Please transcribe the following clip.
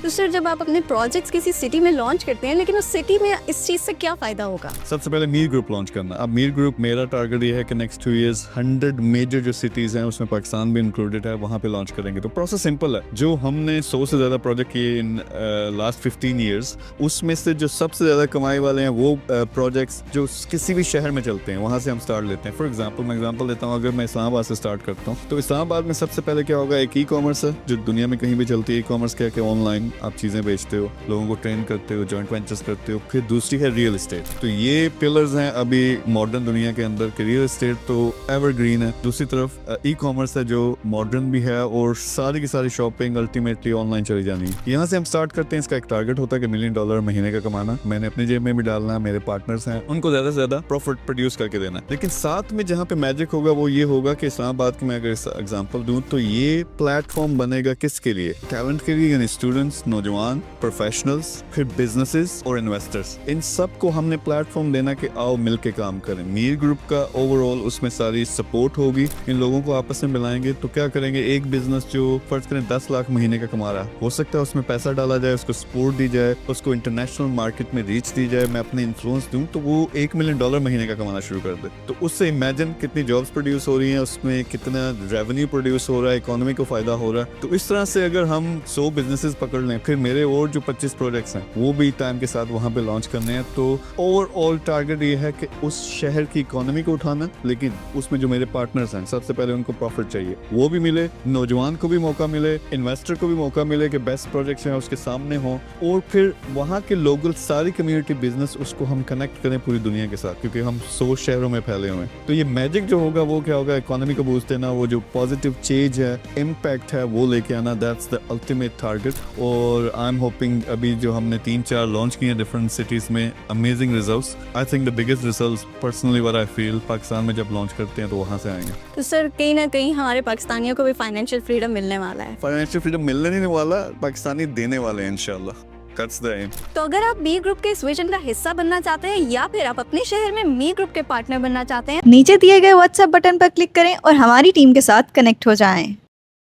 تو سر جب آپ اپنے پروجیکٹس کسی سٹی میں لانچ کرتے ہیں لیکن اس سٹی میں اس چیز سے کیا فائدہ ہوگا؟ سب سے پہلے میر گروپ لانچ کرنا. اب میر گروپ میرا ٹارگیٹ یہ ہے کہ نیکسٹ 2 years 100 میجر جو سٹیز ہیں اس میں پاکستان بھی انکلوڈیڈ ہے, وہاں پہ لانچ کریں گے. تو پروسیس سمپل ہے. جو ہم نے 100 سے زیادہ پروجیکٹ کیے ان لاسٹ 15 years, اس میں سے جو سب سے زیادہ کمائی والے ہیں وہ پروجیکٹس جو کسی بھی شہر میں چلتے ہیں وہاں سے ہم سٹارٹ لیتے ہیں. فار ایگزامپل میں ایگزامپل دیتا ہوں, اگر میں اسلام آباد سے سٹارٹ کرتا ہوں تو اسلام آباد میں سب سے پہلے کیا ہوگا, ایک ای کامرس ہے جو دنیا میں کہیں بھی چلتی ہے. ای کامرس کیا کہ آن لائن آپ چیزیں بیچتے ہو, لوگوں کو ٹرین کرتے ہو, جوائنٹ وینچرز کرتے ہو. پھر دوسری ہے ریئل اسٹیٹ. تو یہ پلرز ہیں ابھی ماڈرن دنیا کے اندر کہ ریئل اسٹیٹ تو ایور گرین ہے. دوسری طرف ای کامرس ہے جو ماڈرن بھی ہے اور ساری کی ساری شاپنگ الٹیمیٹلی آن لائن چلی جانی ہے. یہاں سے ہم سٹارٹ کرتے ہیں. اس کا ایک ٹارگیٹ ہوتا ہے کہ $1 ملین مہینے کا کمانا. میں نے اپنی جیب میں بھی ڈالنا ہے, میرے پارٹنرز ہیں ان کو زیادہ سے زیادہ پروفٹ پروڈیوس کر کے دینا ہے. لیکن ساتھ میں جہاں پہ میجک ہوگا وہ یہ ہوگا کہ اسلام آباد کی میں اگر ایگزامپل دوں تو یہ پلیٹ فارم بنے گا کس کے لیے, ٹیلنٹ کے لیے, یعنی اسٹوڈنٹس, نوجوان, پروفیشنلز, پھر بزنسز اور انویسٹرز. ان سب کو ہم نے پلیٹ فارم دینا کہ آؤ مل کے کام کریں. میر گروپ کا اوور آل اس میں ساری سپورٹ ہوگی. ان لوگوں کو آپس میں ملائیں گے تو کیا کریں گے, ایک بزنس جو فرض کریں 10 لاکھ مہینے کا کما رہا ہو سکتا ہے اس میں پیسہ ڈالا جائے, اس کو سپورٹ دی جائے, اس کو انٹرنیشنل مارکیٹ میں ریچ دی جائے, میں اپنے انفلوئنس دوں تو وہ $1 ملین مہینے کا کمانا شروع کر دے. تو اس سے امیجن کتنی جابس پروڈیوس ہو رہی ہیں, اس میں کتنا ریونیو پروڈیوس ہو رہا ہے, اکانومی کو فائدہ ہو رہا ہے. تو اس طرح سے اگر ہم 100 بزنسز پکڑ لیں, پھر میرے اور جو 25 پروجیکٹس ہیں وہ بھی ٹائم کے ساتھ وہاں پہ لانچ کرنے ہیں. تو اوور آل ٹارگیٹ یہ ہے کہ اس شہر کی اکانومی کو اٹھانا, لیکن اس میں جو میرے پارٹنرز ہیں سب سے پہلے ان کو پروفٹ چاہیے, وہ بھی ملے, نوجوان کو بھی موقع ملے, انویسٹر کو بھی موقع ملے کہ بیسٹ پروجیکٹس ہیں اس کے سامنے ہوں, اور پھر وہاں کے لوکل ساری کمیونٹی بزنس اس کو ہم کنیکٹ کریں پوری دنیا کے ساتھ, کیونکہ ہم 100 شہروں میں پھیلے ہوئے ہیں. تو یہ میجک جو ہوگا وہ کیا ہوگا, اکانومی کو بوسٹ دینا, وہ جو پازیٹیو چینج ہے, امپیکٹ ہے, وہ لے کے آنا. That's the ultimate target. اور آئی ایم ہوپنگ ابھی جو ہم نے 3-4 لانچ کیے ہیں ڈفرنٹ سٹیز میں, amazing results. I think the biggest results personally what I feel Pakistan میں جب لانچ کرتے ہیں تو وہاں سے آئیں گے. تو سر کہیں نہ کہیں ہمارے پاکستانیوں کو بھی فائنینشیل فریڈم ملنے والا ہے. فائنینشیل فریڈم ملنے نہیں والا, پاکستانی دینے والے ہیں انشاءاللہ. تو اگر آپ میر گروپ کے اس ویژن کا حصہ بننا چاہتے ہیں یا پھر آپ اپنے شہر میں میر گروپ کے پارٹنر بننا چاہتے ہیں, نیچے دیے گئے واٹس ایپ بٹن پر کلک کریں اور ہماری ٹیم کے ساتھ کنیکٹ ہو جائیں.